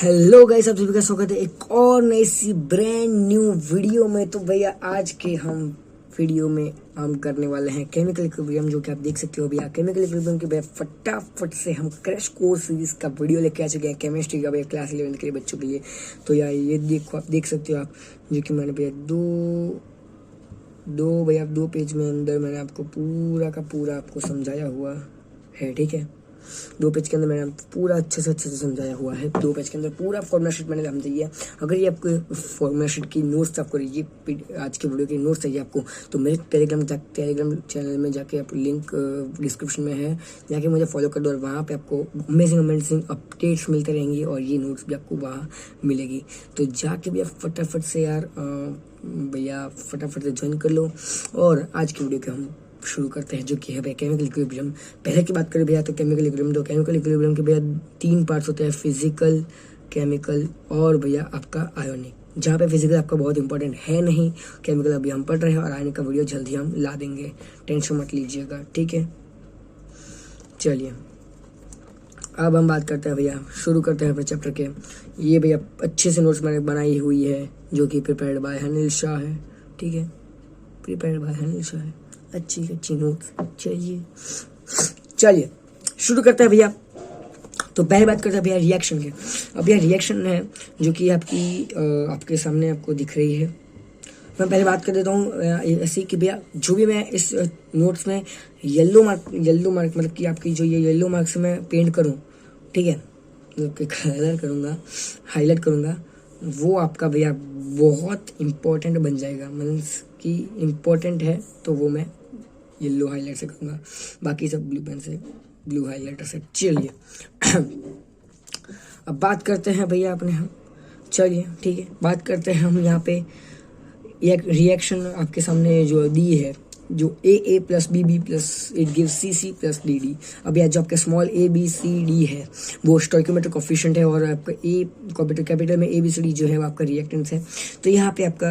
Hello guys, आप सभी का स्वागत है एक और नई सी ब्रांड न्यू वीडियो में। तो भैया आज के हम वीडियो में हम करने वाले हैं केमिकल इक्विलिब्रियम, जो कि आप देख सकते हो भैया। केमिकल इक्विलिब्रियम के भैया फटाफट से हम क्रैश कोर्स सीरीज का वीडियो लेके आ चुके हैं केमिस्ट्री का भैया, क्लास 11 के लिए बच्चों के लिए। तो यार ये देखो, आप देख सकते हो आप, जो कि मैंने भैया दो पेज में अंदर मैंने आपको पूरा का पूरा आपको समझाया हुआ है, ठीक है। 2 पेज के अंदर मैंने पूरा अच्छे से समझाया हुआ है। 2 पेज के अंदर पूरा फॉर्मूला शीट मैंने समझाई है। अगर ये आपको फॉर्मूला शीट की नोट्स आपको ये आज के वीडियो की नोट्स चाहिए आपको, तो मेरे टेलीग्राम चैनल में जाके आप लिंक डिस्क्रिप्शन में है, जाके मुझे फॉलो कर दो और वहाँ पे आपको अमेजिंग अपडेट्स मिलते रहेंगे और ये नोट्स भी आपको वहाँ मिलेगी। तो जाके भी आप फटाफट से यार भैया फटाफट से ज्वाइन कर लो। और आज की वीडियो के हम शुरू करते हैं, जो कि है भैया केमिकल इक्विलिब्रियम। पहले की बात करें भैया तो केमिकल इक्विलिब्रियम के भैया 3 पार्ट्स होते हैं, फिजिकल, केमिकल और भैया आपका आयोनिक। जहाँ पे फिजिकल आपका बहुत इंपॉर्टेंट है नहीं, केमिकल अभी हम पढ़ रहे हैं और आयोनिक का वीडियो जल्दी हम ला देंगे, टेंशन मत लीजिएगा, ठीक है। चलिए अब हम बात करते हैं भैया, शुरू करते हैं अपने चैप्टर के। ये भैया अच्छे से नोट्स मैंने बनाई हुई है, जो कि प्रिपेयर्ड बाय हनील शाह है, ठीक है। प्रिपेयर्ड बाय हनील शाह है, अच्छी नोट्स चलिए शुरू करते हैं भैया। तो पहले बात करते हैं भैया रिएक्शन के। अब यह रिएक्शन है जो कि आपके सामने आपको दिख रही है। मैं पहले बात कर देता हूँ ऐसी कि भैया जो भी मैं इस नोट्स में येलो मार्क मतलब कि आपकी जो ये येलो मार्क से मैं पेंट करूँ, ठीक है, मतलब कि कलर करूँगा, हाईलाइट करूँगा, वो आपका भैया बहुत इम्पोर्टेंट बन जाएगा। मीन्स कि इम्पोर्टेंट है तो वो मैं येलो हाईलाइट से करूँगा, बाकी सब ब्लू पेन से, ब्लू हाईलाइटर से। चलिए अब बात करते हैं भैया अपने हम, चलिए ठीक है, बात करते हैं हम यहाँ पे एक रिएक्शन आपके सामने जो दी है, जो A plus B plus it gives C plus D। अब यह जो आपका स्मॉल ABCD है वो स्टोइकियोमेट्रिक कोफिशिएंट है, और आपका A कैपिटल में ABCD जो है वो आपका रिएक्टेंस है। तो यहाँ पे आपका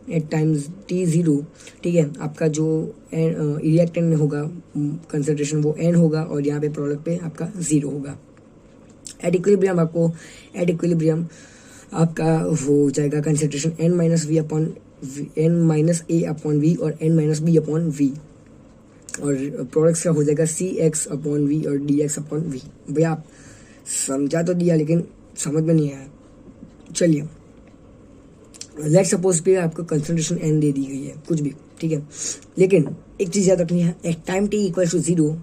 एट टाइम्स T0, ठीक है, आपका जो रिएक्टेंट में होगा कंसंट्रेशन वो N होगा, और यहाँ पे प्रोडक्ट पे आपका 0 होगा। एट इक्विलिब्रियम आपका हो जाएगा concentration N minus A upon V और N minus B upon V, और प्रोडक्ट्स का हो जाएगा CX अपॉन V और DX अपॉन V। भैया आप समझा तो दिया लेकिन समझ में नहीं आया। चलिए लेट सपोज पे आपको कंसंट्रेशन N दे दी गई है, कुछ भी, ठीक है, लेकिन एक चीज़ याद रखनी है, at time T equal to 0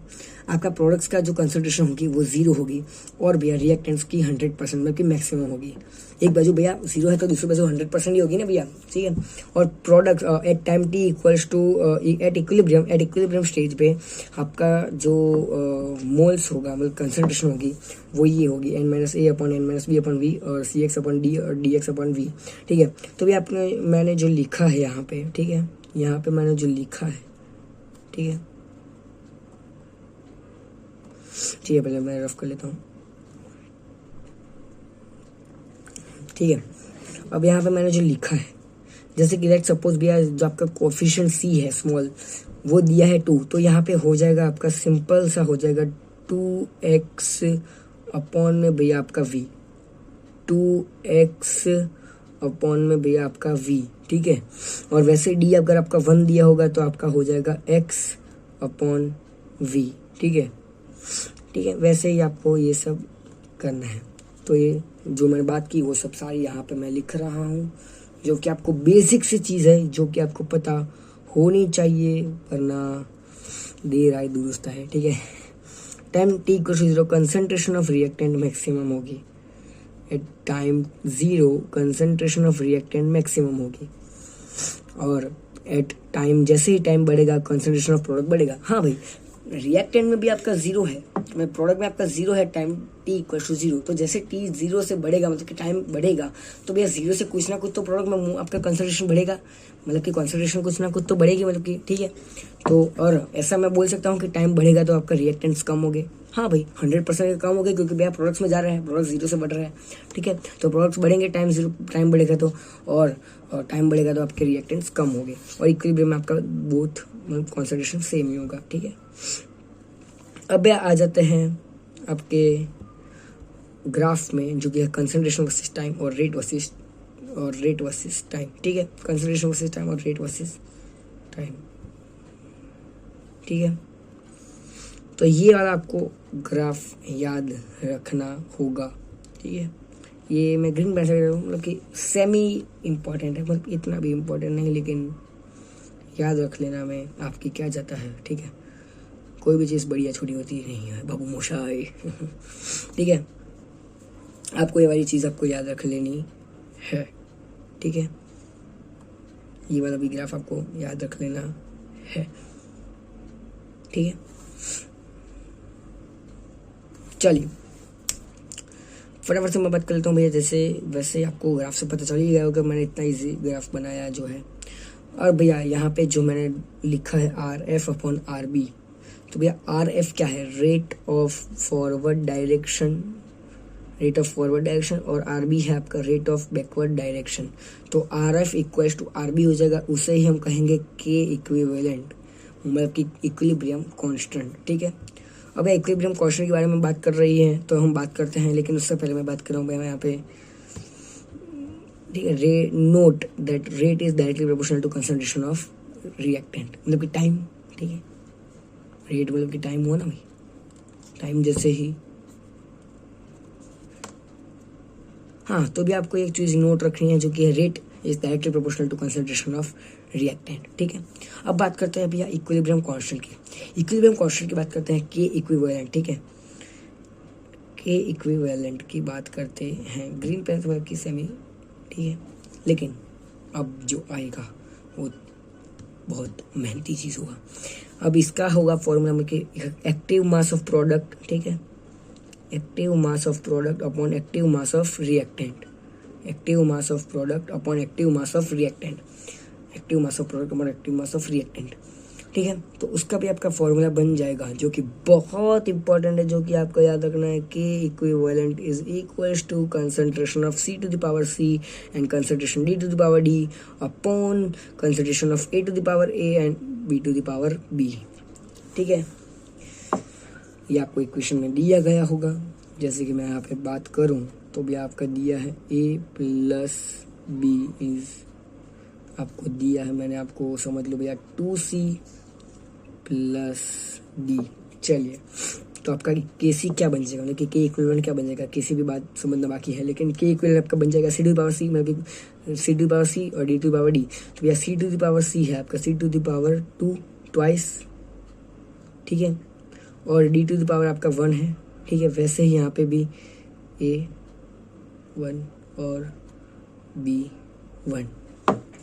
आपका प्रोडक्ट्स का जो कंसंट्रेशन होगी वो 0 होगी, और भैया रिएक्टेंट्स की 100% मतलब कि मैक्सिमम होगी। एक बाजू भैया 0 है तो दूसरी बाजू 100% ही होगी ना भैया, ठीक है। और product at time T equals to at equilibrium stage पे आपका जो मोल्स होगा, मतलब कंसंट्रेशन होगी, वो ये होगी N minus A upon N minus B upon V और CX अपॉन D और DX अपॉन V, ठीक है। तो भैया मैंने जो लिखा है यहाँ पे, ठीक है, यहाँ पे मैंने जो लिखा है, ठीक है, ठीक है, पहले मैं रफ कर लेता हूँ, ठीक है। अब यहाँ पे मैंने जो लिखा है, जैसे कि लेट सपोज भैया जो आपका कोफिशिएंट C है स्मॉल, वो दिया है 2, तो यहाँ पे हो जाएगा आपका सिंपल सा हो जाएगा 2x अपॉन में भैया आपका V, 2x अपॉन में भैया आपका V, ठीक है। और वैसे D अगर आपका 1 दिया होगा तो आपका हो जाएगा x अपॉन V, ठीक है, ठीक है। वैसे ही आपको ये सब करना है। तो ये जो मैंने बात की वो सब सारी यहाँ पे मैं लिख रहा हूँ, जो कि आपको बेसिक सी चीज़ है, जो कि आपको पता होनी चाहिए, वरना देर आए दुरुस्त है, ठीक है। Time T equal to 0 concentration of reactant maximum होगी, at time 0 concentration of reactant maximum होगी, और एट टाइम जैसे ही टाइम बढ़ेगा कंसंट्रेशन ऑफ प्रोडक्ट बढ़ेगा। हाँ भाई, रिएक्टेंट में भी आपका 0 है, में प्रोडक्ट में आपका 0 है, टाइम T इक्वल टू 0, तो जैसे T 0 से बढ़ेगा मतलब कि टाइम बढ़ेगा, तो भैया 0 से कुछ ना कुछ तो प्रोडक्ट में आपका कंसंट्रेशन बढ़ेगा, मतलब कि कंसंट्रेशन कुछ ना कुछ तो बढ़ेगी, मतलब कि, ठीक है। तो और ऐसा मैं बोल सकता हूँ कि टाइम बढ़ेगा तो आपका रिएक्टेंट्स कम हो गए। हाँ भाई 100% कम हो गए, क्योंकि भैया प्रोडक्ट्स में जा रहे हैं, प्रोडक्ट 0 से बढ़ रहे हैं, ठीक है। तो प्रोडक्ट्स बढ़ेंगे, टाइम बढ़ेगा तो, और टाइम बढ़ेगा तो आपके रिएक्टेंट्स कम हो गए, और इक्विलिब्रियम में आपका बोथ कॉन्सेंट्रेशन सेम ही होगा, ठीक है। अब आ जाते हैं आपके ग्राफ में जो कि है कंसंट्रेशन वर्सेस टाइम और रेट वर्सेस टाइम, ठीक है, कंसंट्रेशन वर्सेस टाइम और रेट वर्सेस टाइम, ठीक है। तो ये वाला आपको ग्राफ याद रखना होगा, ठीक है। ये मैं ग्रीन पेन से कर रहा हूँ, मतलब कि सेमी इम्पोर्टेंट है, मतलब इतना भी इम्पोर्टेंट नहीं, लेकिन याद रख लेना में आपकी क्या जाता है, ठीक है। कोई भी चीज़ बड़ी या छोटी होती नहीं है बाबू मोशाई ठीक है। आपको ये वाली चीज़ आपको याद रख लेनी है, ठीक है। ये वाला भी ग्राफ आपको याद रख लेना है, ठीक है। चलिए फटाफट से मैं बात कर लेता हूँ भैया। जैसे वैसे आपको ग्राफ से पता चल ही गया होगा मैंने इतना इजी ग्राफ बनाया जो है। और भैया यहाँ पे जो मैंने लिखा है RF/RB, तो भैया RF क्या है, रेट ऑफ फॉरवर्ड डायरेक्शन, और RB है आपका रेट ऑफ बैकवर्ड डायरेक्शन। तो RF इक्वल्स टू RB हो जाएगा, उसे ही हम कहेंगे K इक्विवेलेंट, मतलब कि इक्विलिब्रियम कांस्टेंट, ठीक है। अब इक्विलिब्रियम कांस्टेंट के बारे में बात कर रही है तो हम बात करते हैं, लेकिन उससे पहले मैं बात कर रहा हूँ यहाँ पे, ठीक है। Note that rate is directly proportional to concentration of reactant, मतलब कि टाइम, ठीक है। रेट मतलब कि टाइम हुआ ना भाई, टाइम जैसे ही, हाँ। तो भी आपको एक चीज़ नोट रखनी है जो कि है rate is directly proportional to concentration of reactant, ठीक है। अब बात करते हैं भैया इक्विलिब्रियम कांस्टेंट की। इक्विलिब्रियम कांस्टेंट की बात करते हैं K इक्विवेलेंट, ठीक है। K इक्विवेलेंट की बात करते हैं, ग्रीन पेन से की सेमी, ठीक है। लेकिन अब जो आएगा वो बहुत मेहनती चीज़ होगा। अब इसका होगा फॉर्मूला में कि एक्टिव मास ऑफ प्रोडक्ट, ठीक है, active mass of product upon active mass of reactant, active mass of product upon active mass of reactant, active mass of product upon active mass of reactant, ठीक है। तो उसका भी आपका formula बन जाएगा जो कि बहुत इंपॉर्टेंट है, जो कि आपको याद रखना है। K equivalent is equals to concentration of C to the power C and concentration D to the power D upon concentration of A to the power A and B to the power B, ठीक है। ये आपको equation में दिया गया होगा। जैसे कि मैं यहाँ पे बात करूँ तो भी आपका दिया है A प्लस B इज, आपको दिया है, मैंने आपको समझ लो भैया 2C प्लस D। चलिए तो आपका KC क्या बन जाएगा, मतलब कि K इक्विवेलेंट क्या बन जाएगा, किसी भी बात समझना बाकी है, लेकिन K इक्विवेलेंट आपका बन जाएगा C to the power C, मतलब कि C to the power C और D to the power D। तो भैया C to the power C है आपका C to the power 2 twice, ठीक है, और D टू द पावर आपका 1 है, ठीक है। वैसे ही यहाँ पे भी A1 और B1,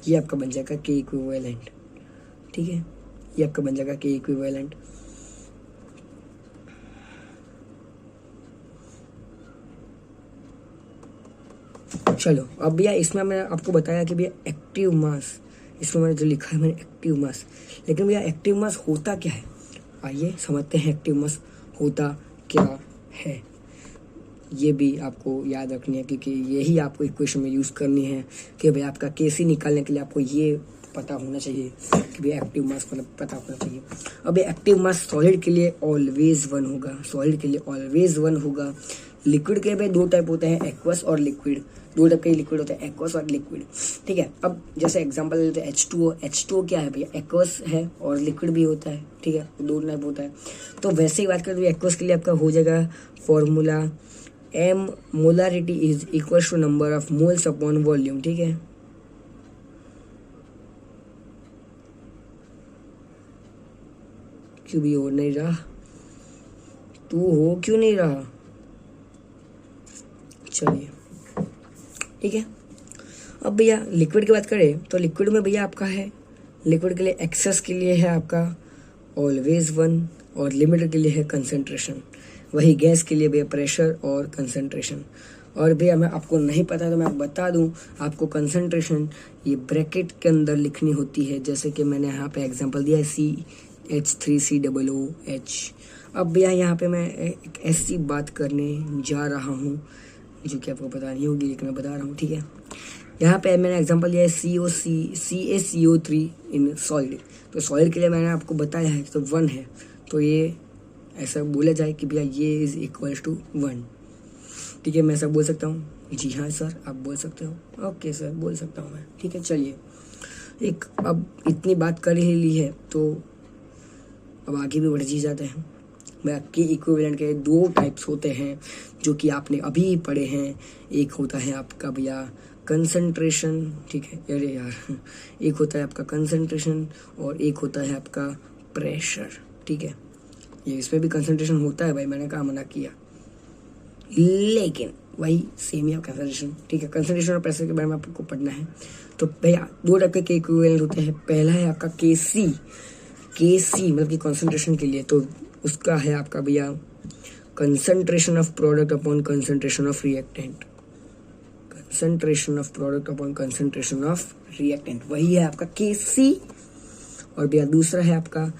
ये आपका बन जाएगा K इक्विवेलेंट, ठीक है। ये आपका बन जाएगा K इक्विवेलेंट। चलो अब भैया इसमें मैंने आपको बताया कि भैया एक्टिव मास, इसमें मैंने जो लिखा है मैंने एक्टिव मास, लेकिन भैया एक्टिव मास होता क्या है, आइए समझते हैं एक्टिव मास होता क्या है। ये भी आपको याद रखनी है, क्योंकि यही आपको इक्वेशन में यूज़ करनी है कि भाई आपका KC निकालने के लिए आपको ये पता होना चाहिए कि भाई एक्टिव मास मतलब पता होना चाहिए। अब एक्टिव मास सॉलिड के लिए ऑलवेज 1 होगा, सॉलिड के लिए ऑलवेज 1 होगा। लिक्विड के भाई 2 टाइप होते हैं, एक्वस और लिक्विड, 2 टाइप के लिक्विड होते हैं, एक्वस और लिक्विड, ठीक है। अब जैसे एग्जांपल लेते हैं H2O, H2O क्या है भैया, एक्वस है और लिक्विड भी होता है, ठीक है, 2 टाइप होता है। तो वैसे ही बात करें तो एक्वस के लिए आपका हो जाएगा formula M molarity is equal to number of moles upon volume, ठीक है। क्यों भी हो नहीं रहा, तू हो क्यों नहीं रहा, चलिए ठीक है। अब भैया लिक्विड की बात करें तो लिक्विड में भैया आपका है, लिक्विड के लिए एक्सेस के लिए है आपका ऑलवेज 1 और लिमिट के लिए है कंसंट्रेशन। वही गैस के लिए भैया प्रेशर और कंसंट्रेशन। और भैया मैं आपको नहीं पता तो मैं बता दूं, आपको कंसंट्रेशन ये ब्रैकेट के अंदर लिखनी होती है, जैसे कि मैंने यहाँ पे एग्जांपल दिया है CH3COOH। अब भैया यहाँ पे मैं एक ऐसी बात करने जा रहा हूँ जो कि आपको पता नहीं होगी, लेकिन मैं बता रहा हूँ, ठीक है। यहाँ पे मैंने एग्जांपल दिया है CaCO3 इन सॉलिड। तो सॉलिड के लिए मैंने आपको बताया है तो 1 है, तो ये ऐसा बोला जाए कि भैया ये इज इक्वल टू 1, ठीक है, मैं सब बोल सकता हूँ? जी हाँ सर, आप बोल सकते हो। ओके सर, बोल सकता हूँ मैं। ठीक है, चलिए एक अब इतनी बात कर ही ली है तो अब आगे भी बढ़ ही जाते हैं। आपके इक्विवेलेंट के दो टाइप्स होते हैं जो कि आपने अभी पढ़े हैं। एक होता है आपका भैया कंसंट्रेशन, ठीक है, अरे यार, एक होता है आपका कंसंट्रेशन और एक होता है आपका प्रेशर। ठीक है, ये इसमें भी कंसंट्रेशन होता है भाई, मैंने कहा मना किया, लेकिन वही सेम ही कंसंट्रेशन। ठीक है, कंसंट्रेशन और प्रेशर के बारे में आपको पढ़ना है। तो भैया दो टाइप के इक्विवेलेंट होते हैं। पहला है आपका केसी, मतलब कि कंसंट्रेशन के लिए, तो उसका है आपका भैया concentration of product upon concentration of reactant. Concentration of product upon concentration of reactant, वही है आपका केसी। और भैया दूसरा है आपका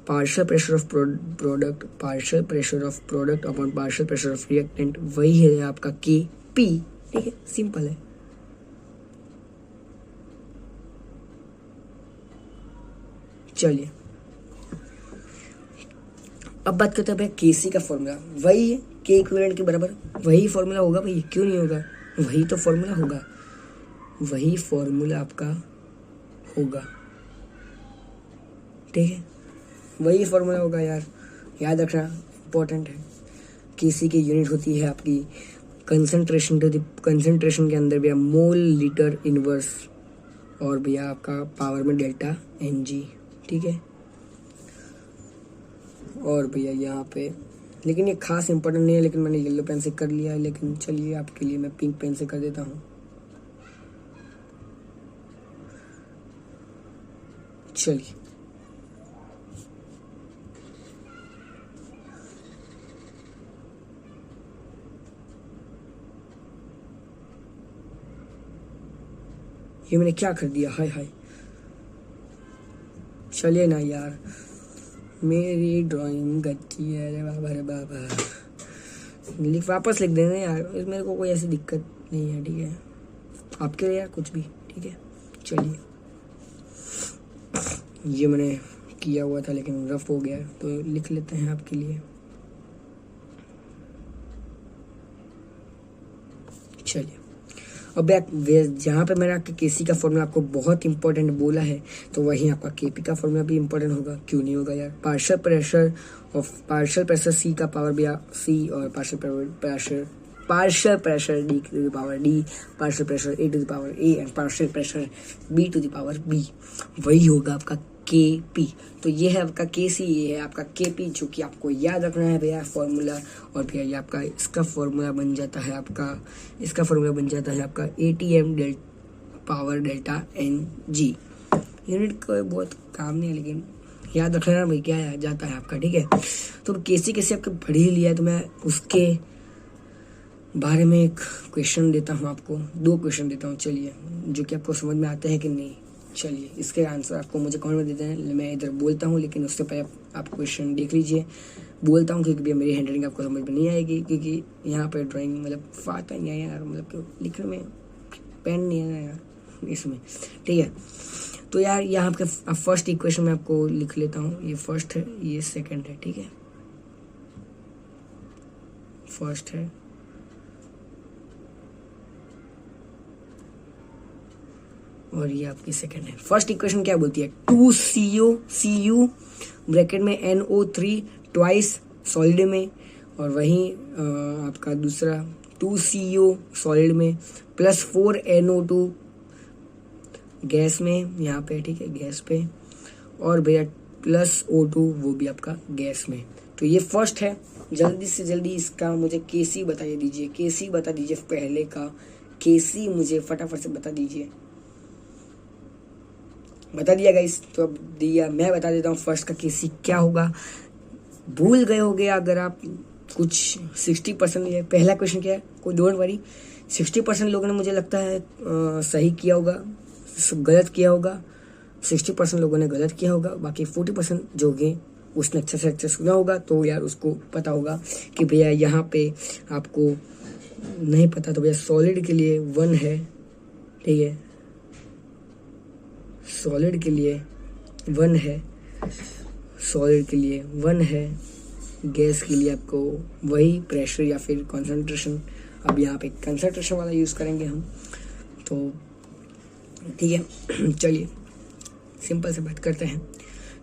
partial pressure of product, partial pressure of product upon partial pressure of reactant, वही है आपका केपी। ठीक है, सिंपल है। चलिए अब बात करते हैं भैया केसी का फॉर्मूला। वही है के इक्विवेलेंट के बराबर, वही फॉर्मूला होगा भाई, क्यों नहीं होगा? वही तो फॉर्मूला होगा, वही फॉर्मूला आपका होगा। ठीक है, वही फॉर्मूला होगा यार, याद रखना इंपॉर्टेंट है। केसी की यूनिट होती है आपकी कंसंट्रेशन टू द कंसंट्रेशन के अंदर भैया मोल लीटर इनवर्स, और भैया आपका पावर में डेल्टा एन जी। ठीक है, और भैया यहाँ पे, लेकिन ये खास इंपॉर्टेंट नहीं है, लेकिन मैंने येलो पेन से कर लिया है, लेकिन चलिए आपके लिए मैं पिंक पेन से कर देता हूँ। चलिए ये मैंने क्या कर दिया, हाय हाय। चलिए ना यार, मेरी ड्राइंग अच्छी है, अरे बाबा रे बाबा। वापस लिख देना यार, मेरे को कोई ऐसी दिक्कत नहीं है। ठीक है, आपके लिए यार कुछ भी। ठीक है, चलिए ये मैंने किया हुआ था लेकिन रफ हो गया, तो लिख लेते हैं आपके लिए। चलिए अब जहाँ पे मैंने आपके केसी का फॉर्मूला आपको बहुत इंपॉर्टेंट बोला है, तो वहीं आपका केपी का फॉर्मूला भी इंपॉर्टेंट होगा। क्यों नहीं होगा यार? पार्शियल प्रेशर सी का पावर भी सी, और partial pressure D to the power D, partial pressure A to the power A, and partial pressure B to the power B, वही होगा आपका केपी। तो ये है आपका केसी, ये है आपका केपी, जो कि आपको याद रखना है भैया फॉर्मूला। और भैया ये आपका इसका फॉर्मूला बन जाता है आपका, इसका फॉर्मूला बन जाता है आपका ATM power delta N G. Unit का बहुत काम नहीं है, लेकिन याद रखना भाई क्या याद जाता है आपका। ठीक है, तो केसी आपके पढ़ ही लिया है, तो मैं उसके बारे में एक क्वेश्चन देता हूँ आपको, दो क्वेश्चन देता हूँ। चलिए, जो कि आपको समझ में आते हैं कि नहीं। चलिए इसके आंसर आपको मुझे कमेंट में देते हैं, मैं इधर बोलता हूँ, लेकिन उससे पहले आप क्वेश्चन देख लीजिए। बोलता हूँ क्योंकि भैया मेरी हैंडराइटिंग आपको समझ में नहीं आएगी, क्योंकि यहाँ पर ड्राइंग मतलब फाता नहीं है यार, मतलब लिखने में पेन नहीं है यार इसमें। ठीक है, तो यार यहाँ पे फर्स्ट इक्वेशन में आपको लिख लेता हूँ, ये फर्स्ट है, ये सेकंड है। ठीक है, फर्स्ट है और ये आपकी सेकंड है। फर्स्ट इक्वेशन क्या बोलती है? 2CuCu ब्रैकेट में NO3 ट्वाइस सॉलिड में, और वहीं आपका दूसरा 2Cu सॉलिड में प्लस 4NO2 गैस में यहाँ पे। ठीक है, गैस पे, और भैया प्लस O2 वो भी आपका गैस में। तो ये फर्स्ट है। जल्दी से जल्दी इसका मुझे केसी बता दीजिए, केसी बता दीजिए पहले का केसी, मुझे फटाफट से बता दीजिए। बता दिया गाइस, तो अब दिया, मैं बता देता हूँ फर्स्ट का केसी क्या होगा। भूल गए होगे अगर आप कुछ 60%। ये पहला क्वेश्चन क्या है, कोई डोंट वरी, 60% लोगों ने मुझे लगता है सही किया होगा, गलत किया होगा। 60% लोगों ने गलत किया होगा, बाकी 40% जो होंगे उसने अच्छे से अच्छा सुना होगा, तो यार उसको पता होगा कि भैया यहाँ पे आपको नहीं पता तो भैया सॉलिड के लिए 1 है। ठीक है, सॉलिड के लिए 1 है, सॉलिड के लिए 1 है, गैस के लिए आपको वही प्रेशर या फिर कंसंट्रेशन अब यहाँ पे कंसंट्रेशन वाला यूज़ करेंगे हम, तो ठीक है। चलिए सिंपल से बात करते हैं।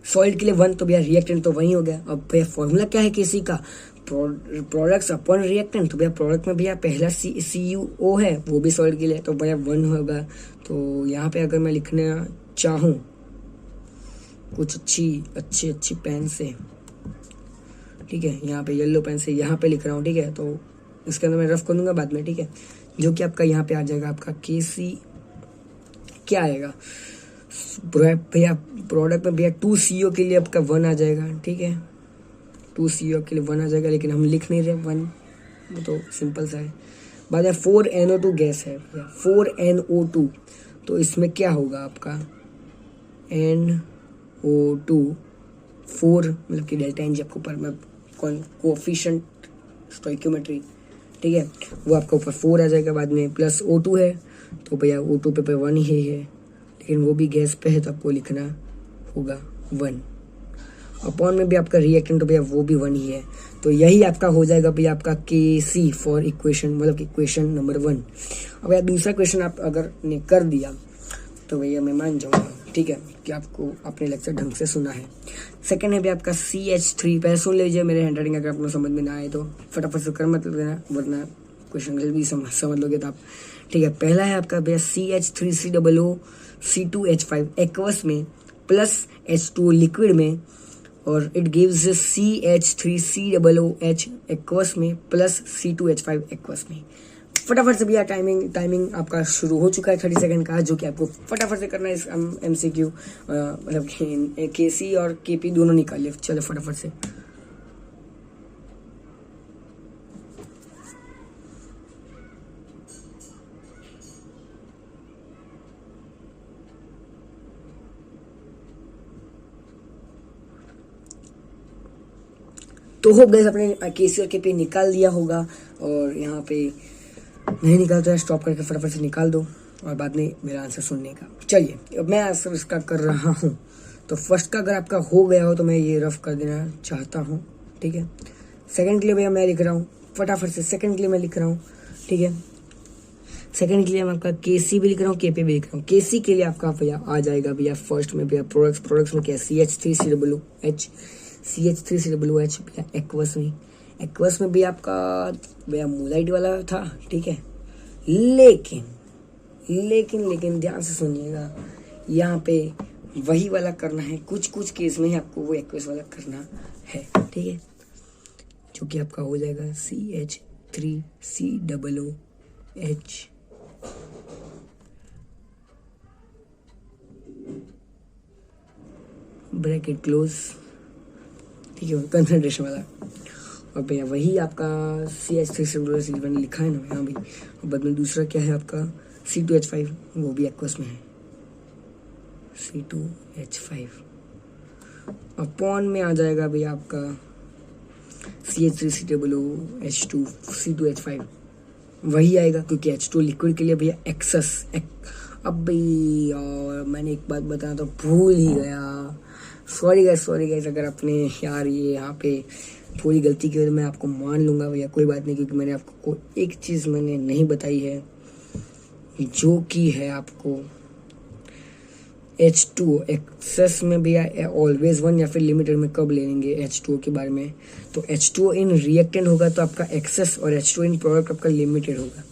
सॉलिड के लिए 1 तो भैया रिएक्टेंट तो वही हो गया। अब भैया फॉर्मूला क्या है किसी का, प्रोडक्ट्स अपॉन रिएक्टेंट, तो भैया प्रोडक्ट में भैया पहला CuO है, वो भी सॉलिड के लिए, तो भैया 1 होगा। तो यहाँ पे अगर मैं लिखना चाहूँ कुछ अच्छी पेन से, ठीक है, यहाँ पे येलो पेन से यहाँ पे लिख रहा हूँ, ठीक है, तो इसके अंदर मैं रफ कर दूंगा बाद में, ठीक है, जो कि आपका यहाँ पे आ जाएगा आपका KC क्या आएगा भैया प्रोडक्ट में भैया 2CO के लिए आपका 1 आ जाएगा, ठीक है, 2CO के लिए 1 आ जाएगा, लेकिन हम लिख नहीं रहे 1, वो तो सिंपल सा है। बाद में 4NO2 गैस है भैया, 4NO2, तो इसमें क्या होगा आपका NO2 4 मतलब कि डेल्टा एन जी आपको ऊपर में कोएफिशिएंट स्टोइकियोमेट्री, ठीक है, वो आपका ऊपर 4 आ जाएगा। बाद में प्लस O2 है, तो भैया O2 पे 1 ही है, लेकिन वो भी गैस पे है तो आपको लिखना होगा 1। अपॉन में भी आपका रिएक्टेंट तो भैया वो भी 1 ही है, तो यही आपका हो जाएगा भैया आपका KC फॉर इक्वेशन, मतलब इक्वेशन नंबर 1। अब यार दूसरा क्वेश्चन आप अगर ने कर दिया तो भैया मैं मान जाऊँगा, ठीक है, कि आपको अपने लेक्चर ढंग से सुना है। सेकंड है भैया आपका CH3, पहले सुन लीजिए मेरे हैंडराइटिंग, अगर आपको समझ में ना आए तो फटाफट से कर मत लेना, वरना क्वेश्चन जल्दी समझ लोगे तो आप, ठीक है। पहला है आपका भैया CH3COO C2H5 एक्वस में प्लस H2 लिक्विड में, और इट गिव्स CH3COOH एक्वस में प्लस C2H5 एक्वस में। फटाफट से भैया टाइमिंग आपका शुरू हो चुका है 30 सेकंड का, जो कि आपको फटाफट से करना है। इस MCQ मतलब KC और KP दोनों निकालिए, चलो फटाफट से। तो होप गाइस अपने KC और KP निकाल दिया होगा, और यहाँ पे नहीं निकालता है स्टॉप करके फटाफट से निकाल दो, और बाद में मेरा आंसर सुनने का। चलिए अब मैं आंसर इसका कर रहा हूँ। तो फर्स्ट का अगर आपका हो गया हो तो मैं ये रफ कर देना चाहता हूँ, ठीक है। सेकंड के लिए भैया मैं लिख रहा हूँ फटाफट से, सेकंड के लिए मैं लिख रहा हूँ, ठीक है। सेकंड के लिए मैं आपका KC भी लिख रहा हूँ, KP भी लिख रहा हूँ। KC के लिए आपका भैया आ जाएगा भैया फर्स्ट में भैया प्रोडक्ट्स में क्या CH3COOH भैया एक्वस में भी आपका भैया मोलाइट वाला था, ठीक है, लेकिन ध्यान से सुनिएगा, यहाँ पे वही वाला करना है, कुछ केस में ही आपको वो एक्वस वाला करना है, ठीक है, जो कि आपका हो जाएगा CH3COOH ब्रैकेट क्लोज, ठीक है, कंसंट्रेशन वाला। और भैया वही आपका CH3COOH लिखा है ना यहाँ भी, और बाद में दूसरा क्या है आपका C2H5, वो भी एक्वस में है, C2H5 अपॉन में आ जाएगा भैया आपका CH3COOH2 C2H5 वही आएगा, क्योंकि H2 लिक्विड के लिए भैया एक्सेस अब भाई, और मैंने एक बात बताया तो भूल ही गया, सॉरी गाइस अगर आपने यार ये यहाँ पे थोड़ी गलती की, तो मैं आपको मान लूँगा भैया, कोई बात नहीं, क्योंकि मैंने आपको एक चीज़ मैंने नहीं बताई है, जो कि है आपको H2 एक्सेस में भैया ऑलवेज 1 या फिर लिमिटेड में कब लेंगे H2O के बारे में। तो H2O इन रिएक्टेंट होगा तो आपका एक्सेस, और H2O इन प्रोडक्ट आपका लिमिटेड होगा।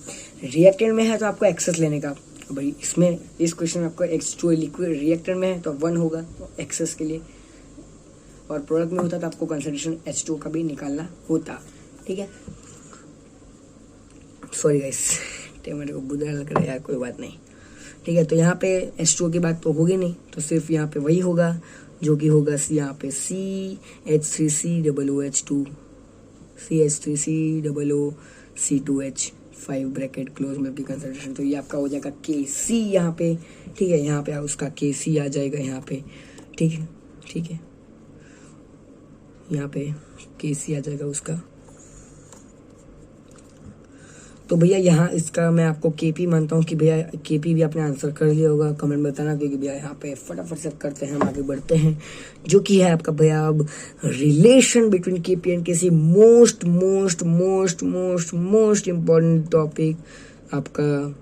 रिएक्टेंट में है तो आपको एक्सेस लेने का, भाई इसमें इस क्वेश्चन में आपका H2O लिक्विड रिएक्टेंट में है तो 1 होगा तो एक्सेस के लिए, और प्रोडक्ट में होता तो आपको कंसंट्रेशन H2O का भी निकालना होता, ठीक है। सॉरी गाइस, मेरे को बुरा लग रहा है यार, कोई बात नहीं, ठीक है। तो यहाँ पे H2O की बात तो होगी नहीं, तो सिर्फ यहाँ पे वही होगा जो कि होगा यहाँ पे CH3COOH2 C2H5 ब्रैकेट क्लोज में भी कंसंट्रेशन, तो ये आपका हो जाएगा KC यहाँ पे, ठीक है, यहाँ पे उसका KC आ जाएगा यहाँ पे, ठीक है, यहाँ पे KC आ जाएगा उसका। तो भैया यहाँ इसका मैं आपको केपी मानता हूँ कि भैया केपी भी आपने आंसर कर लिया होगा, कमेंट में बताना, क्योंकि भैया यहाँ पे फटाफट से करते हैं, हम आगे बढ़ते हैं, जो कि है आपका भैया अब relation between KP and KC, most most most most most important topic आपका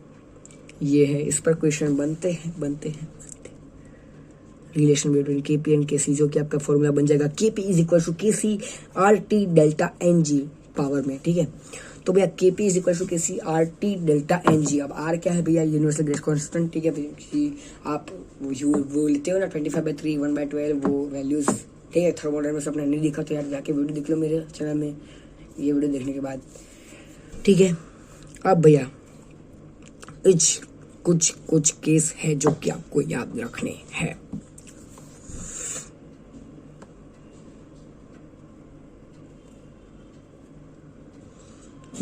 ये है, इस पर क्वेश्चन बनते हैं relation between KP and KC, जो कि आपका फॉर्मूला बन जाएगा KP is equal to KC R T delta N G power में, ठीक है। तो भैया KP is equal to KC R T delta N G. अब आर क्या है भैया, यूनिवर्सल ग्रेविटी कांस्टेंट, ठीक है, कि आप वो लेते हो ना 25/3 1/12 वो वैल्यूज, ठीक है, थर्मोडायनामिक्स अपने नहीं दिखा तो यार जाके वीडियो देख लो मेरे चैनल में, ये वीडियो देखने के बाद, ठीक है। अब भैया कुछ केस है जो कि आपको याद रखने हैं।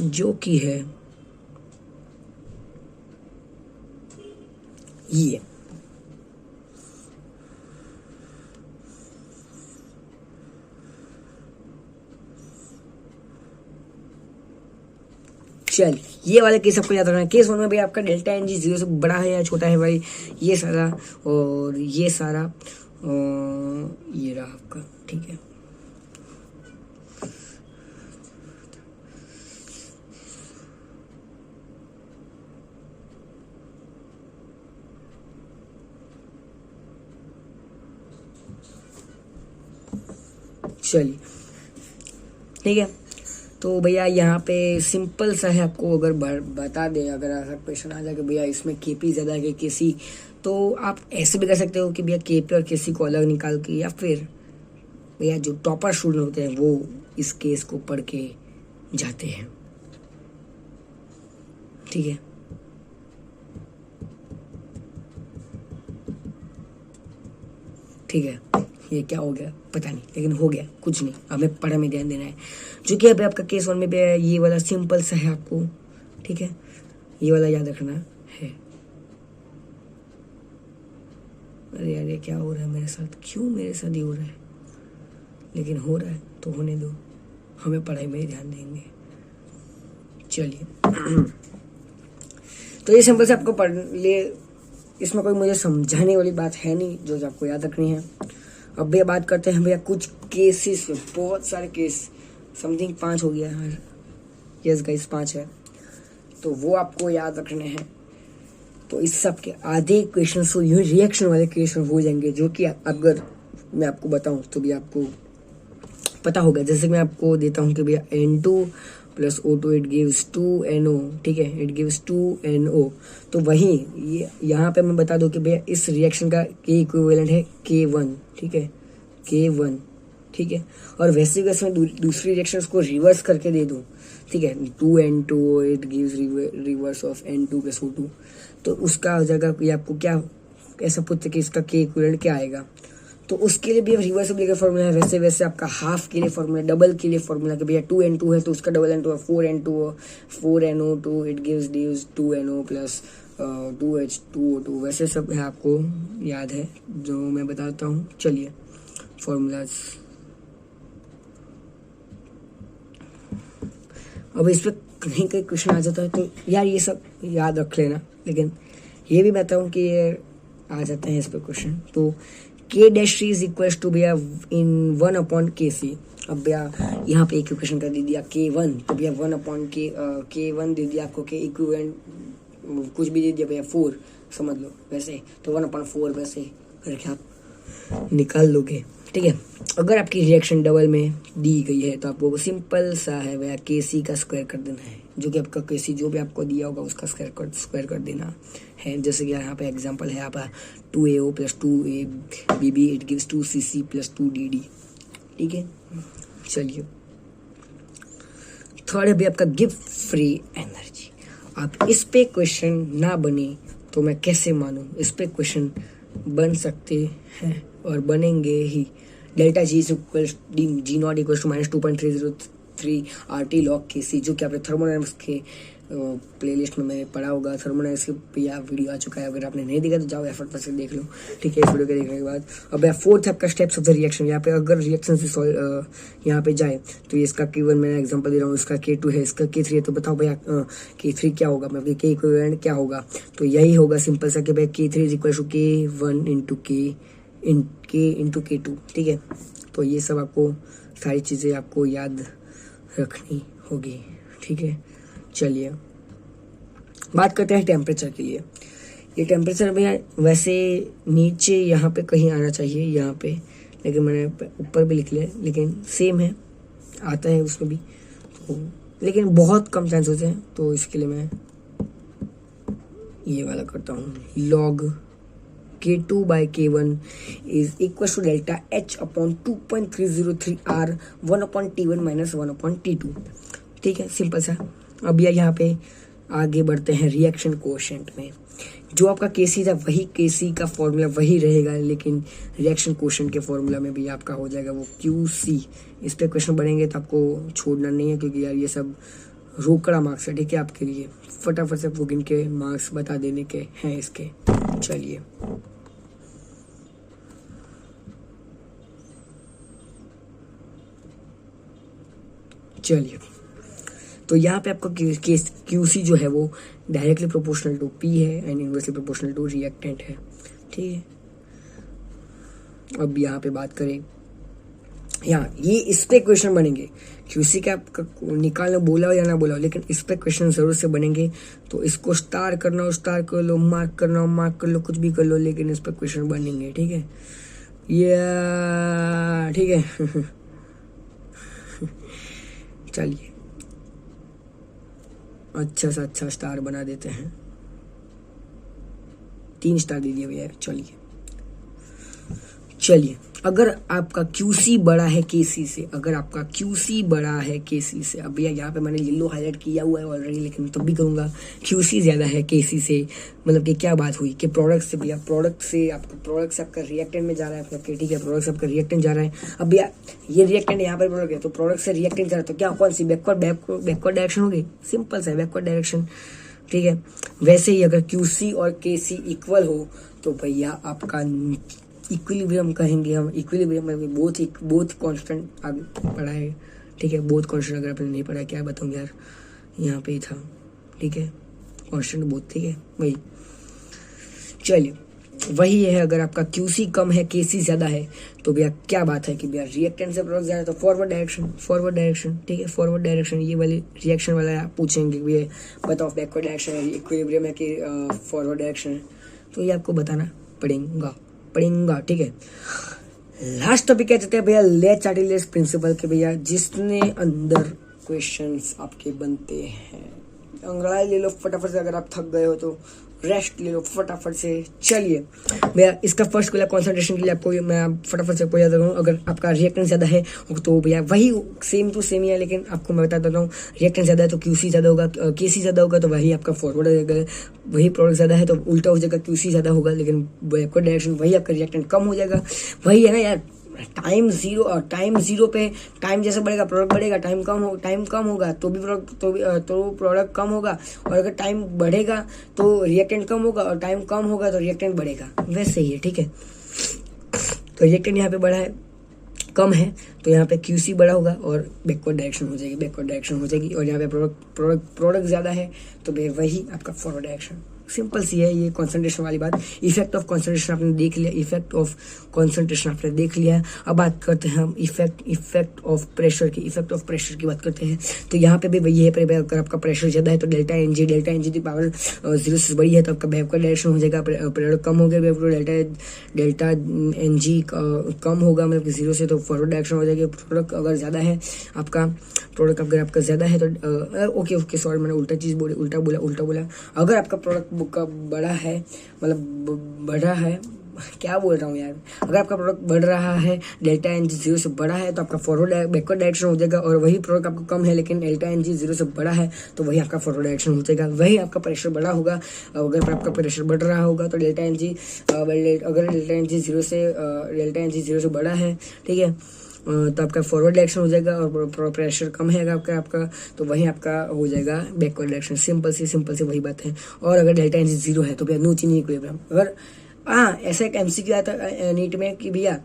जो कि है ये, चल ये वाला केस आपको याद रखना है। केस 1 में भाई आपका डेल्टा एन जी 0 से बड़ा है या छोटा है भाई, ये सारा और ये सारा ये रहा आपका, ठीक है। चलिए ठीक है, तो भैया यहाँ पे सिंपल सा है, आपको अगर बता दे, अगर ऐसा क्वेश्चन आ जाए कि भैया इसमें केपी ज़्यादा है कि केसी, तो आप ऐसे भी कर सकते हो कि भैया केपी और केसी को अलग निकाल के, या फिर भैया जो टॉपर स्टूडेंट होते हैं वो इस केस को पढ़ के जाते हैं, ठीक है। ठीक है, ये क्या हो गया पता नहीं, लेकिन हो गया, कुछ नहीं, हमें पढ़ा में ध्यान देना है। जो कि अभी आपका केस 1 में भी ये वाला सिंपल सा है आपको, ठीक है, ये वाला याद रखना है। अरे यार ये क्या हो रहा है मेरे साथ, क्यों मेरे साथ ये हो रहा है, लेकिन हो रहा है तो होने दो, हमें पढ़ाई में ध्यान देंगे। चलिए तो ये सिंपल से आपको पढ़ ले, इसमें कोई मुझे समझाने वाली बात है नहीं, जो आपको याद रखनी है। अब भैया बात करते हैं भैया कुछ केसेस में, बहुत सारे केस, समथिंग 5 हो गया है, यस गाइस 5 है, तो वो आपको याद रखने हैं। तो इस सब के आधे क्वेश्चन तो यूं रिएक्शन वाले क्वेश्चन हो जाएंगे, जो कि अगर मैं आपको बताऊं तो भी आपको पता होगा। जैसे मैं आपको देता हूं कि भैया N2 plus O2 it gives 2NO, ठीक है, इट गिव्स 2NO। तो वहीं ये यहाँ पे मैं बता दूं कि भैया इस रिएक्शन का के इक्विवेलेंट है K1, ठीक है, K1, ठीक है। और वैसे वैसे मैं दूसरी रिएक्शन को रिवर्स करके दे दूं, ठीक है, 2N2 it gives reverse of N2 plus O2, तो उसका हो जाएगा कि आपको क्या ऐसा पूछते कि इसका के इक्विवेलेंट क्या आएगा। तो उसके लिए भी रिवर्सिबल का फॉर्मूला है, वैसे वैसे आपका हाफ के लिए फॉर्मूला, डबल के लिए फॉर्मूला कि भैया 2N2 है तो उसका डबल N2 है 4NO2 it gives 2NO plus 2H2O2, वैसे सब है, आपको याद है जो मैं बताता हूँ। चलिए फॉर्मूलाज, अब इस पर कहीं कहीं क्वेश्चन आ जाता है तो यार ये सब याद रख लेना, लेकिन ये भी बताऊँ कि ये आ जाते हैं इस पर क्वेश्चन। तो K dash is equal to भैया इन 1/KC। अब भैया यहाँ पे इक्वेशन कर दे दिया K1, तो भैया 1/K1 दे दिया आपको, के इक्विवेलेंट कुछ भी दे दिया भैया 4 समझ लो, वैसे तो 1/4 वैसे करके आप निकाल लोगे, ठीक है। अगर आपकी रिएक्शन डबल में दी गई है तो आपको सिंपल सा है भैया KC का स्क्वायर कर देना है, जो कि आपका KC जो भी आपको दिया होगा उसका स्क्वायर कर देना है। जैसे कि यहाँ पे एग्जांपल है आपका 2AO plus 2ABB it gives 2CC plus 2DD, ठीक है। चलिए थर्ड है भी आपका गिव फ्री एनर्जी। आप इस पे क्वेश्चन ना बने तो मैं कैसे मानूं, इस पे क्वेश्चन बन सकते हैं और बनेंगे ही। Delta G G0 equal to -2.303 RT log KC, जो कि आपने थर्मोडायनामिक्स के प्लेलिस्ट में मैंने पढ़ा होगा, थर्मोडायनेमिक्स की भैया वीडियो आ चुका है। अगर आपने नहीं देखा तो जाओ एफर्ट पर से देख लो, ठीक है, इस वीडियो के देखने के बाद। अब भैया फोर्थ है आपका स्टेप्स ऑफ द रिएक्शन। यहाँ पे अगर रिएक्शन से यहाँ पे जाए तो ये इसका K1 मैंने एग्जांपल दे रहा हूँ, इसका K2 है, इसका K3 है, तो बताओ भैया K3 क्या होगा, मतलब K इक्विवेलेंट क्या होगा। तो यही होगा सिंपल सा कि भाई K3 is equal to K1 into K2, ठीक है। तो ये सब आपको सारी चीज़ें आपको याद रखनी होगी, ठीक है। चलिए बात करते हैं टेम्परेचर के लिए। ये टेम्परेचर भैया वैसे नीचे यहाँ पे कहीं आना चाहिए, यहाँ पे, लेकिन मैंने ऊपर भी लिख लिया, लेकिन सेम है, आता है उसमें भी, तो लेकिन बहुत कम चांस होते हैं, तो इसके लिए मैं ये वाला करता हूँ। log K2 by K1 is equal to delta H upon 2.303 R 1/T1 minus 1/T2, ठीक है, सिंपल सा। अब यहाँ पे आगे बढ़ते हैं रिएक्शन कोएफिशिएंट में। जो आपका Kc था वही Kc का फॉर्मूला वही रहेगा, लेकिन रिएक्शन कोएफिशिएंट के फॉर्मूला में भी आपका हो जाएगा वो QC। इस पे क्वेश्चन बढ़ेंगे तो आपको छोड़ना नहीं है, क्योंकि यार ये सब रोकड़ा मार्क्स है, ठीक है, आपके लिए फटाफट से वो गिन के मार्क्स बता देने के हैं इसके। चलिए तो यहाँ पे आपका QC जो है वो डायरेक्टली प्रोपोर्शनल टू P है and inversely proportional to reactant है, ठीक है। अब यहाँ पे बात करें, यहाँ ये इस पे क्वेश्चन बनेंगे। QC का आपका निकालना बोला हो या ना बोला हो, लेकिन इस पे क्वेश्चन जरूर से बनेंगे। तो इसको स्टार करना हो स्टार कर लो, मार्क करना हो मार्क कर लो, कुछ भी कर लो, लेकिन इस पे क्वेश्चन बनेंगे, ठीक है, ये ठीक है। चलिए अच्छा स्टार बना देते हैं, 3 स्टार दे दिए भैया। चलिए अगर आपका QC बड़ा है KC से, अगर आपका QC बड़ा है KC से, अब भैया यहाँ पे मैंने येलो हाईलाइट किया हुआ है ऑलरेडी, लेकिन तब भी करूँगा, QC ज़्यादा है KC से, मतलब कि क्या बात हुई कि प्रोडक्ट से भैया, प्रोडक्ट से आपका रिएक्टेंट में जा रहा है आपका, ठीक है, प्रोडक्ट से आपका रिएक्टेंट जा रहा है। अब भैया ये रिएक्टेंट यहाँ पर प्रोडक्ट है, तो प्रोडक्ट से रिएक्टेंट जा रहा है, तो क्या कौन सी बैकवर्ड डायरेक्शन होगी, सिंपल सा बैकवर्ड डायरेक्शन, ठीक है। वैसे ही अगर QC और KC इक्वल हो तो भैया आपका इक्विलिब्रियम कहेंगे हम, इक्विलिब्रियम में बोथ कांस्टेंट आगे पढ़ा है, ठीक है, बोथ कांस्टेंट। अगर आपने नहीं पढ़ा क्या बताऊँ यार, यहाँ पे ही था, ठीक है, कांस्टेंट बोथ, ठीक है, वही। चलिए वही है, अगर आपका QC कम है KC ज़्यादा है तो भैया क्या बात है कि भैया रिएक्टेंट से प्रोडक्ट ज़्यादा, तो फॉरवर्ड डायरेक्शन, ठीक है, फॉरवर्ड डायरेक्शन, ये वाली रिएक्शन वाला आप पूछेंगे भैया बताओ बैकवर्ड डायरेक्शन है, इक्विलिब्रियम है कि फॉरवर्ड डायरेक्शन है, तो ये आपको बताना पड़ेगा, ठीक है। लास्ट टॉपिक क्या कहते हैं भैया, ले-चार्टियर्स प्रिंसिपल के भैया, जिसने अंदर क्वेश्चंस आपके बनते हैं। अंग्रेजी ले लो फटाफट से, अगर आप थक गए हो तो रेस्ट ले लो फटाफट से। चलिए भैया इसका फर्स्ट वाला कॉन्सेंट्रेशन के लिए आपको मैं फटाफट से आपको याद रखूँ, अगर आपका रिएक्टेंस ज़्यादा है तो भैया वही सेम टू सेम ही है, लेकिन आपको मैं बता देता हूँ, रिएक्टेंस ज़्यादा है तो QC ज़्यादा होगा, KC ज़्यादा होगा तो वही आपका फॉरवर्ड जाएगा, वही प्रोडक्ट ज़्यादा है तो उल्टा हो जाएगा, QC ज़्यादा होगा, लेकिन बैकवर्ड डायरेक्शन वही आपका रिएक्टेंट कम हो जाएगा। वही है ना यार, टाइम जीरो पे टाइम जैसे बढ़ेगा प्रोडक्ट बढ़ेगा, टाइम कम होगा तो भी प्रोडक्ट कम होगा, और अगर टाइम बढ़ेगा तो रिएक्टेंट कम होगा, और टाइम कम होगा तो रिएक्टेंट बढ़ेगा, वैसे ही है, ठीक है। तो रिएक्टेंट यहाँ पे बढ़ा है, कम है, तो यहाँ पे QC बड़ा होगा और बैकवर्ड डायरेक्शन हो जाएगी, और यहाँ पे प्रोडक्ट ज़्यादा है तो वही आपका फॉरवर्ड डायरेक्शन। सिंपल सी है ये कंसंट्रेशन वाली बात। इफेक्ट ऑफ कंसंट्रेशन आपने देख लिया, अब बात करते हैं हम इफेक्ट ऑफ प्रेशर की बात करते हैं। तो यहाँ पे भी वही है, अगर आपका प्रेशर ज़्यादा है तो डेल्टा एन जी की पावर 0 से बड़ी है तो आपका बैकवर्ड डायरेक्शन हो जाएगा, प्रेशर कम हो गया डेल्टा एन जी कम होगा, मतलब कि 0 से, तो फॉरवर्ड डायरेक्शन हो जाएगी। प्रोडक्ट अगर ज़्यादा है अगर आपका ज़्यादा है तो ओके सॉरी मैंने उल्टा बोला। अगर आपका प्रोडक्ट का बड़ा है, मतलब बढ़ा है, क्या बोल रहा हूँ यार, अगर आपका प्रोडक्ट बढ़ रहा है, डेल्टा एन जी 0 से बड़ा है तो आपका बैकवर्ड डायरेक्शन हो जाएगा, और वही प्रोडक्ट आपको कम है लेकिन डेल्टा एन जी 0 से बड़ा है तो वही आपका फॉरवर्ड डायरेक्शन हो जाएगा। वही आपका प्रेशर बड़ा होगा, अगर आपका प्रेशर बढ़ रहा होगा तो अगर डेल्टा एन जी 0 से बड़ा है, ठीक है, तो आपका फॉरवर्ड डायरेक्शन हो जाएगा, और प्रेशर कम है आपका तो वहीं आपका हो जाएगा बैकवर्ड डायरेक्शन। सिंपल सी वही बात है। और अगर डेल्टा एन 0 है तो भैया नो चेंज इन इक्विलिब्रियम। अगर ऐसा एक एमसीक्यू आता है नीट में कि भैया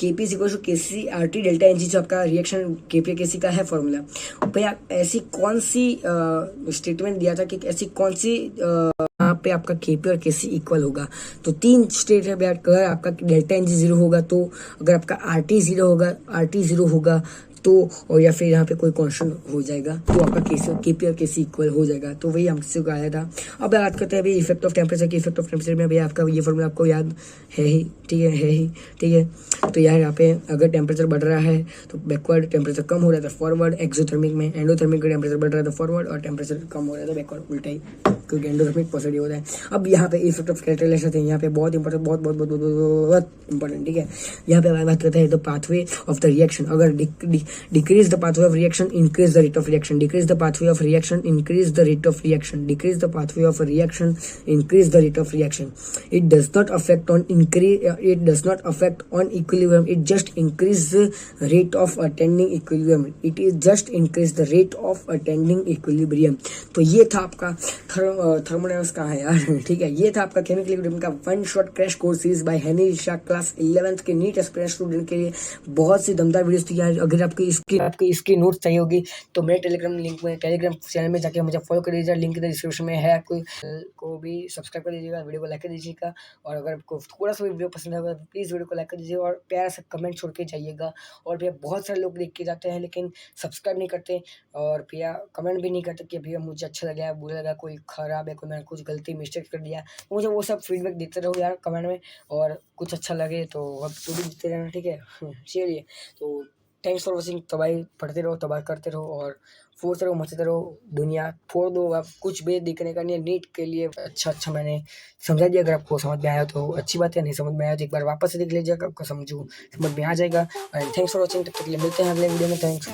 KP equal to KC R T delta N G, जो आपका रिएक्शन केपी केसी का है फॉर्मूला, भैया ऐसी कौन सी स्टेटमेंट दिया था कि ऐसी कौन सी यहाँ पे आपका केपी और केसी इक्वल होगा। तो 3 स्टेट है भैया। अगर आपका डेल्टा एन जी 0 होगा तो, अगर आपका आर टी 0 होगा तो, और या फिर यहाँ पे कोई कांस्टेंट हो जाएगा तो आपका केपी और केसी इक्वल हो जाएगा। तो वही हमसे को आया था। अब बात करते हैं अभी इफेक्ट ऑफ टेम्परेचर की। इफेक्ट ऑफ टेम्परेचर में भैया आपका ये फॉर्मूला आपको याद है ही, ठीक है। तो यार यहाँ पे अगर टेम्परेचर बढ़ रहा है तो बैकवर्ड, टेम्परेचर कम हो रहा है तो फॉरवर्ड। एक्सोथर्मिक में एंडोथर्मिक का टेम्परेचर बढ़ रहा है तो फॉरवर्ड, और टेम्परेचर कम हो रहा है तो बैकवर्ड, उल्टा ही, क्योंकि एंडोथर्मिक पॉजिटिव होता है। अब यहाँ पे इफेक्ट ऑफ कैरेक्टराइजेशन है, यहाँ पे बहुत इंपॉर्टेंट, बहुत इंपॉर्टेंट, ठीक है। यहाँ पे बात करते हैं the pathway of the reaction. अगर decrease the pathway of reaction, increase the rate of reaction, decrease the pathway of reaction, increase the rate of reaction, decrease the pathway of reaction, increase the rate of reaction. It does not affect on equilibrium, it just increase the rate of attaining equilibrium, it is just increase the rate of attaining equilibrium. तो ये था आपका thermodynamics का है यार, ठीक है। ये था आपका केमिकल इक्विलिब्रियम का one shot crash course series by Henry Risha, class 11th के नीट एस्पिरेंट स्टूडेंट के लिए बहुत सी दमदार वीडियोस थी यार। अगर आपको इसकी नोट्स चाहिए होगी तो मेरे टेलीग्राम लिंक में, टेलीग्राम चैनल में जाके मुझे फॉलो कर लीजिएगा, लिंक डिस्क्रिप्शन में है। आपको को भी सब्सक्राइब कर लीजिएगा, वीडियो को लाइक कर दीजिएगा, और अगर आपको थोड़ा सा भी वीडियो पसंद आएगा तो प्लीज़ वीडियो को लाइक कर दीजिएगा और प्यारा सा कमेंट छोड़ के जाइएगा। और भैया बहुत सारे लोग देख के जाते हैं लेकिन सब्सक्राइब नहीं करते, और भैया कमेंट भी नहीं करते कि भैया मुझे अच्छा लगा, बुरा लगा, कोई खराब है, कोई मैंने कुछ गलती मिस्टेक कर दिया। मुझे वो सब फीडबैक देते रहो यार कमेंट में, और कुछ अच्छा लगे तो अब तो भी देते रहना, ठीक है। चलिए, तो थैंक्स फॉर वॉचिंग। तबाही पढ़ते रहो, तबाह करते रहो, और फोड़ते रहो, मचते रहो, दुनिया फोड़ दो। आप कुछ भी देखने का नहीं है। नीट के लिए अच्छा मैंने समझा दिया। अगर आपको समझ में आया तो अच्छी बात है, नहीं समझ में आया तो एक बार वापस से देख लीजिएगा, आपको समझ में आ जाएगा। And thanks for watching. तब तक के लिए मिलते हैं अगले वीडियो में। Thanks for